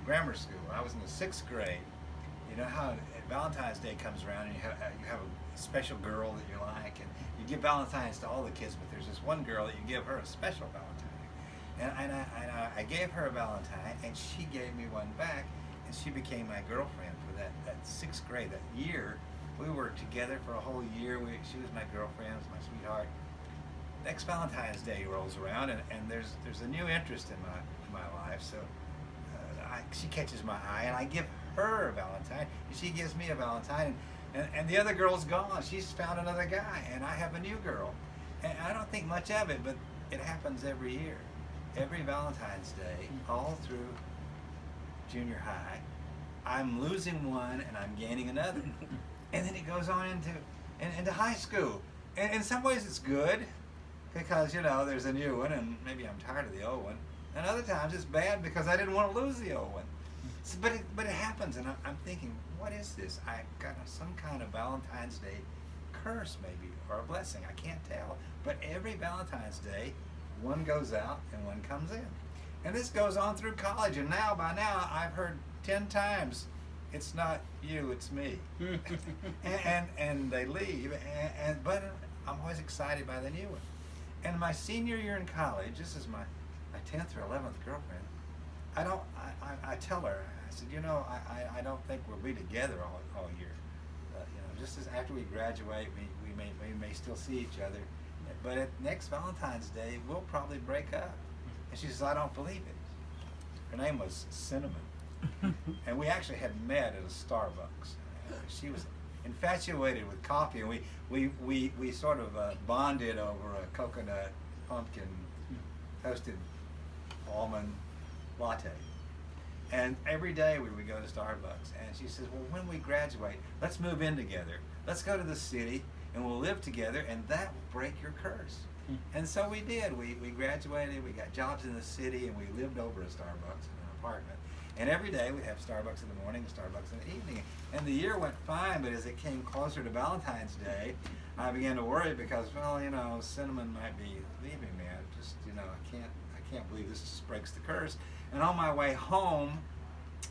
grammar school. I was in the 6th grade. You know how Valentine's Day comes around and you have a special girl that you like, and you give Valentines to all the kids, but there's this one girl that you give her a special Valentine. And I gave her a Valentine, and she gave me one back, and she became my girlfriend for that 6th grade. That year, we were together for a whole year. She was my girlfriend, was my sweetheart. Next Valentine's Day rolls around, and there's a new interest in my life. So she catches my eye, and I give her a Valentine, and she gives me a Valentine, and the other girl's gone. She's found another guy, and I have a new girl. And I don't think much of it, but it happens every year. Every Valentine's Day, all through junior high, I'm losing one and I'm gaining another. And then it goes on into high school. And in some ways it's good, because, you know, there's a new one, and maybe I'm tired of the old one. And other times it's bad because I didn't want to lose the old one. So, but it happens, and I'm thinking, what is this? I got some kind of Valentine's Day curse, maybe, or a blessing. I can't tell. But every Valentine's Day, one goes out and one comes in. And this goes on through college, and by now, I've heard 10 times, it's not you, it's me. and they leave, but I'm always excited by the new one. And my senior year in college, this is my 10th or 11th girlfriend, I tell her, I said, you know, I don't think we'll be together all year. You know, just as after we graduate, we may still see each other, but at next Valentine's Day, we'll probably break up. And she says, I don't believe it. Her name was Cinnamon. And we actually had met at a Starbucks. She was infatuated with coffee, and we sort of bonded over a coconut, pumpkin, toasted almond latte. And every day we would go to Starbucks, and she says, well, when we graduate, let's move in together. Let's go to the city, and we'll live together, and that will break your curse. And so we did. We graduated, we got jobs in the city, and we lived over at Starbucks in an apartment. And every day we'd have Starbucks in the morning and Starbucks in the evening. And the year went fine, but as it came closer to Valentine's Day, I began to worry because, well, you know, Cinnamon might be leaving me. I just, you know, I can't believe this just breaks the curse. And on my way home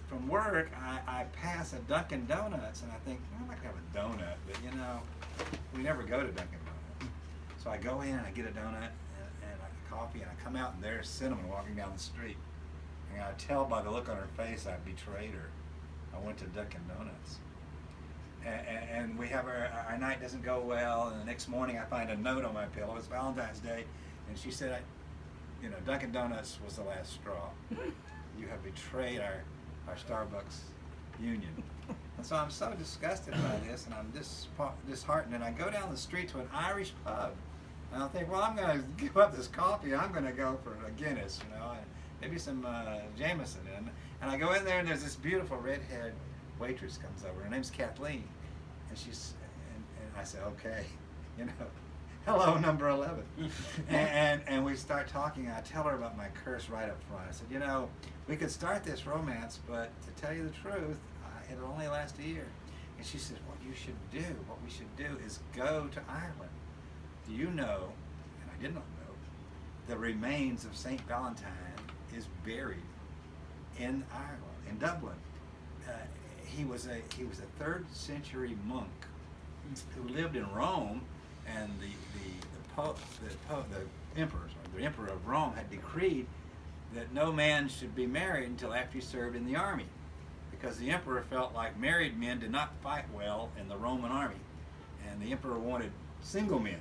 from work, I pass a Dunkin' Donuts, and I think, well, I'm not gonna have a donut, but you know, we never go to Dunkin' Donuts. So I go in and I get a donut and a coffee, and I come out, and there's Cinnamon walking down the street. And I tell by the look on her face I betrayed her. I went to Dunkin' Donuts. And we have our night doesn't go well, and the next morning I find a note on my pillow. It's Valentine's Day, and she said, you know, Dunkin' Donuts was the last straw. You have betrayed our Starbucks union. And so I'm so disgusted by this, and I'm disheartened, and I go down the street to an Irish pub, and I'll think, well, I'm going to give up this coffee. I'm going to go for a Guinness, you know, and maybe some Jameson. And I go in there, and there's this beautiful red-haired waitress comes over. Her name's Kathleen, and and I say, okay, you know, hello, number 11. and we start talking, and I tell her about my curse right up front. I said, you know, we could start this romance, but to tell you the truth, it'll only last a year. And she says, what we should do is go to Ireland. Do you know, and I did not know, the remains of St. Valentine is buried in Ireland, in Dublin. He was a 3rd century monk who lived in Rome, and the emperor of Rome had decreed that no man should be married until after he served in the army, because the emperor felt like married men did not fight well in the Roman army, and the emperor wanted single men.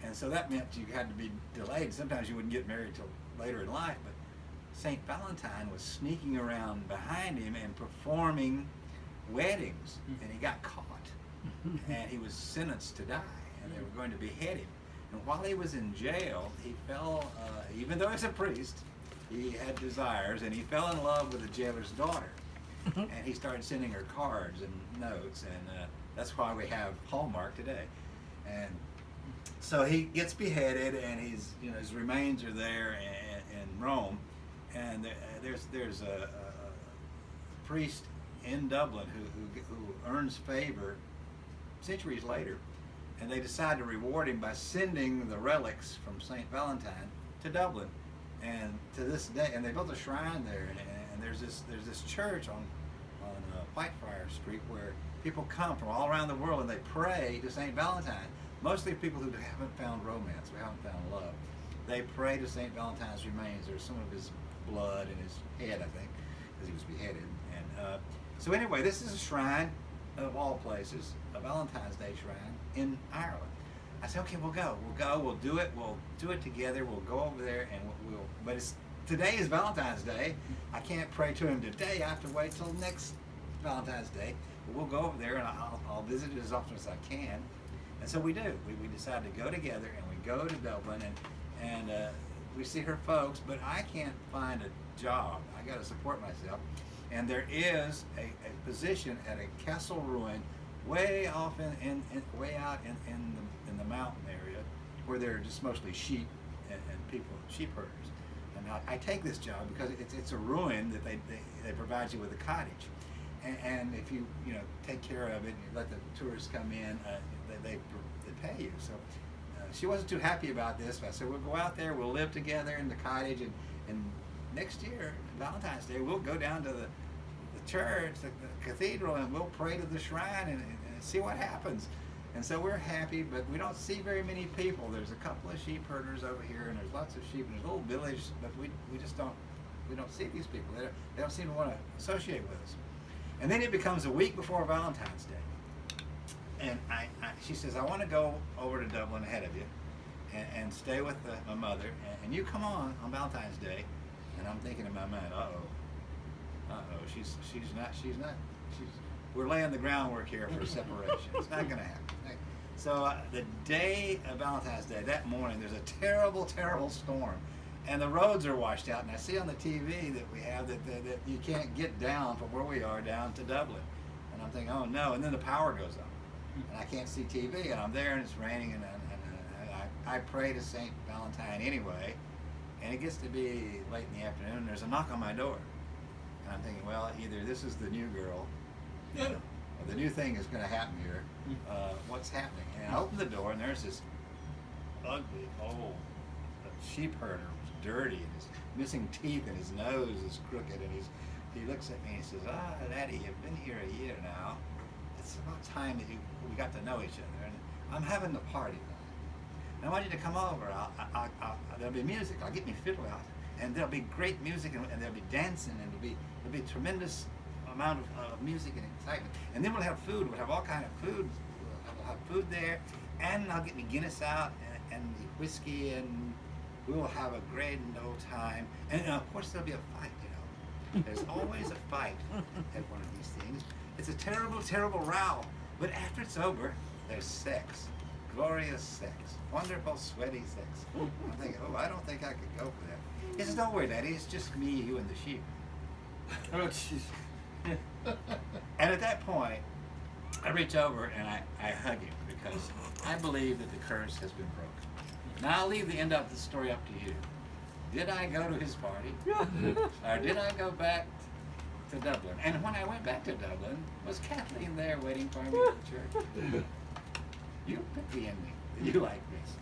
And so that meant you had to be delayed. Sometimes you wouldn't get married till later in life, but St. Valentine was sneaking around behind him and performing weddings, and he got caught, and he was sentenced to die, and they were going to behead him. And while he was in jail, he fell, even though he was a priest, he had desires, and he fell in love with the jailer's daughter. And he started sending her cards and notes, and that's why we have Hallmark today. And so he gets beheaded, and his remains are there in Rome. And there's a priest in Dublin who earns favor centuries later, and they decide to reward him by sending the relics from St. Valentine to Dublin. And to this day, and they built a shrine there, and there's this church on Whitefriar Street where people come from all around the world and they pray to St. Valentine. Mostly people who haven't found romance, who haven't found love. They pray to St. Valentine's remains. There's some of his blood in his head, I think, because he was beheaded. And so anyway, this is a shrine of all places, a Valentine's Day shrine in Ireland. I said, okay, we'll go, we'll do it together, we'll go over there and but today is Valentine's Day. I can't pray to him today, I have to wait till next Valentine's Day. But we'll go over there and I'll visit it as often as I can. And so we do. We decide to go together and we go to Dublin and we see her folks, but I can't find a job. I got to support myself. And there is a position at a castle ruin way off way out in the mountain area where there are just mostly sheep and people, sheep herders. And I take this job because it's a ruin that they provide you with a cottage. And if you take care of it and you let the tourists come in, they pay you. So she wasn't too happy about this. But I said, we'll go out there, we'll live together in the cottage, and next year, Valentine's Day, we'll go down to the church, the cathedral, and we'll pray to the shrine and see what happens. And so we're happy, but we don't see very many people. There's a couple of sheep herders over here, and there's lots of sheep, and there's a little village, but we just don't see these people. They don't seem to want to associate with us. And then it becomes a week before Valentine's Day. And she says, I want to go over to Dublin ahead of you and stay with my mother, and you come on Valentine's Day. And I'm thinking in my mind, we're laying the groundwork here for a separation. It's not going to happen. So the day of Valentine's Day, that morning, there's a terrible, terrible storm. And the roads are washed out. And I see on the TV that we have that you can't get down from where we are down to Dublin. And I'm thinking, oh no. And then the power goes on. And I can't see TV. And I'm there and it's raining. And I pray to St. Valentine anyway. And it gets to be late in the afternoon, and there's a knock on my door. And I'm thinking, well, either this is the new girl, or the new thing is going to happen here. What's happening? And I open the door, and there's this ugly, old sheep herder who's dirty, and he's missing teeth, and his nose is crooked, and he looks at me and he says, laddie, you've been here a year now. It's about time that we got to know each other. And I'm having the party tonight. I want you to come over. There'll be music. I'll get my fiddle out, and there'll be great music, and there'll be dancing, and there'll be a tremendous amount of music and excitement. And then we'll have food. We'll have all kind of food. We'll have food there, and I'll get my Guinness out and the whiskey, and we will have a great old time. And of course there'll be a fight. There's always a fight at one of these things. It's a terrible, terrible row. But after it's over, there's sex. Glorious sex. Wonderful, sweaty sex. I'm thinking, I don't think I could go for that. He says, don't worry, Daddy, it's just me, you, and the sheep. Oh, jeez. And at that point, I reach over and I hug him because I believe that the curse has been broken. Now I'll leave the end of the story up to you. Did I go to his party? Or did I go back to Dublin? And when I went back to Dublin, was Kathleen there waiting for me at the church? You pick the ending. You like this.